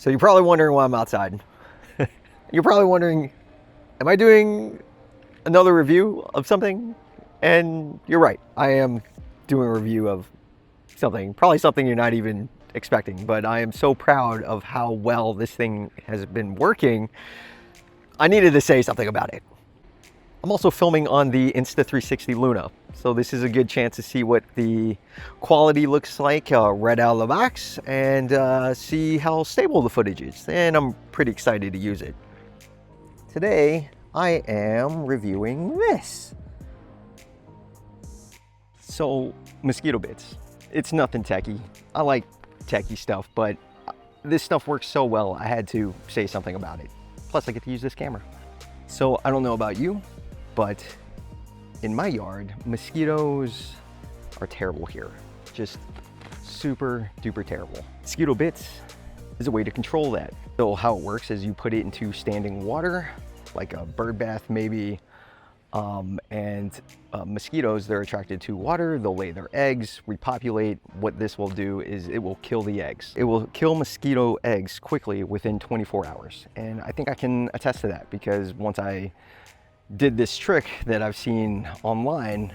So you're probably wondering why I'm outside. You're probably wondering, am I doing another review of something? And you're right, I am doing a review of something, probably something you're not even expecting, but I am so proud of how well this thing has been working. I needed to say something about it. I'm also filming on the Insta360 Luna, so this is a good chance to see what the quality looks like right out of the box and see how stable the footage is, and I'm pretty excited to use it. Today, I am reviewing this. So, Mosquito bits. It's nothing techie. I like techie stuff, but this stuff works so well, I had to say something about it. Plus, I get to use this camera. So, I don't know about you, but in my yard, mosquitoes are terrible here. Just super duper terrible. Mosquito bits is a way to control that. So how it works is you put it into standing water, like a bird bath maybe, mosquitoes, they're attracted to water, they'll lay their eggs, repopulate. What this will do is it will kill the eggs. It will kill mosquito eggs quickly within 24 hours. And I think I can attest to that because once I did this trick that I've seen online,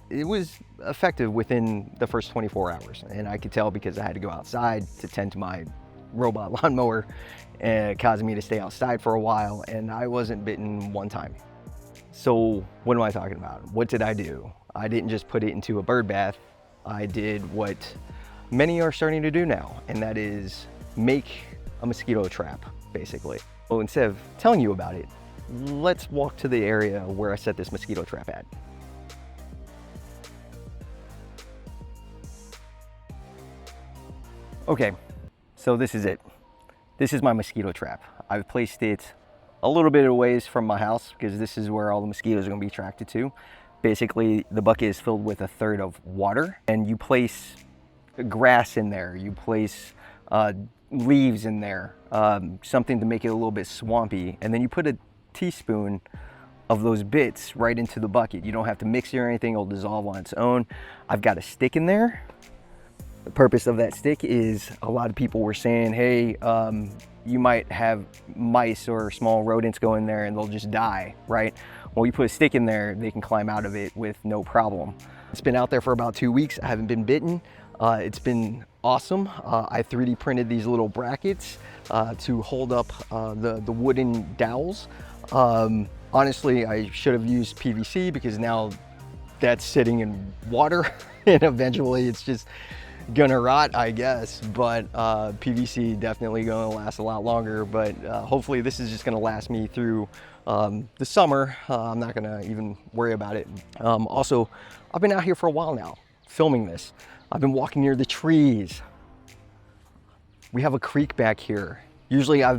it was effective within the first 24 hours. And I could tell because I had to go outside to tend to my robot lawnmower, and it caused me to stay outside for a while, and I wasn't bitten one time. So what am I talking about? What did I do? I didn't just put it into a bird bath. I did what many are starting to do now, and that is make a mosquito trap, basically. Well, instead of telling you about it, let's walk to the area where I set this mosquito trap at. Okay, so this is it. This is my mosquito trap. I've placed it a little bit of ways from my house because this is where all the mosquitoes are going to be attracted to. Basically, the bucket is filled with 1/3 of water, and you place grass in there. You place leaves in there, something to make it a little bit swampy, and then you put a teaspoon of those bits right into the bucket. You don't have to mix it or anything, it'll dissolve on its own. I've got a stick in there. The purpose of that stick is a lot of people were saying, hey, you might have mice or small rodents go in there and they'll just die, right? Well, you put a stick in there, they can climb out of it with no problem. It's been out there for about 2 weeks. I haven't been bitten. It's been awesome. I 3D printed these little brackets to hold up the wooden dowels. Honestly, I should have used PVC because now that's sitting in water and eventually it's just gonna rot, I guess. But PVC definitely gonna last a lot longer, but hopefully this is just gonna last me through the summer. I'm not gonna even worry about it. Also, I've been out here for a while now filming this. I've been walking near the trees. We have a creek back here. Usually I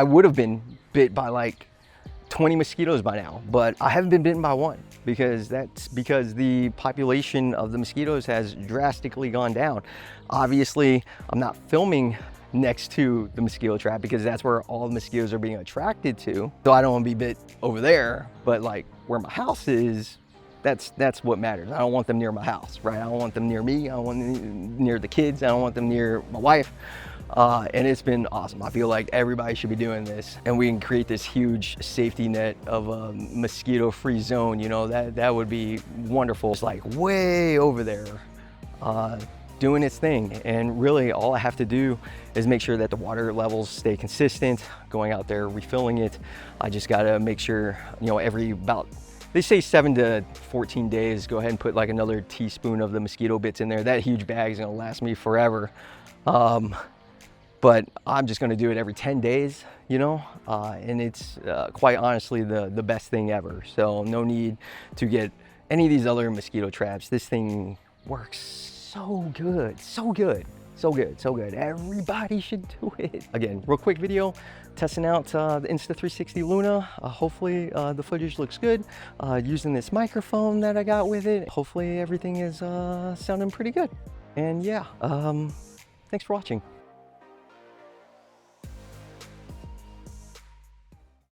would have been bit by like 20 mosquitoes by now, but I haven't been bitten by one because that's because the population of the mosquitoes has drastically gone down. Obviously, I'm not filming next to the mosquito trap because that's where all the mosquitoes are being attracted to. So I don't want to be bit over there, but like where my house is, that's what matters. I don't want them near my house, right? I don't want them near me. I don't want them near the kids. I don't want them near my wife. And it's been awesome. I feel like everybody should be doing this, and we can create this huge safety net of a mosquito-free zone. You know, that would be wonderful. It's like way over there, doing its thing. And really all I have to do is make sure that the water levels stay consistent, going out there, refilling it. I just gotta make sure, you know, every about, they say 7 to 14 days, go ahead and put like another teaspoon of the mosquito bits in there. That huge bag is gonna last me forever. But I'm just gonna do it every 10 days, you know? And it's quite honestly the best thing ever. So no need to get any of these other mosquito traps. This thing works so good, so good. So good, so good. Everybody should do it. Again, real quick video, testing out the Insta360 Luna. Hopefully the footage looks good. Using this microphone that I got with it. Hopefully everything is sounding pretty good. And yeah, thanks for watching.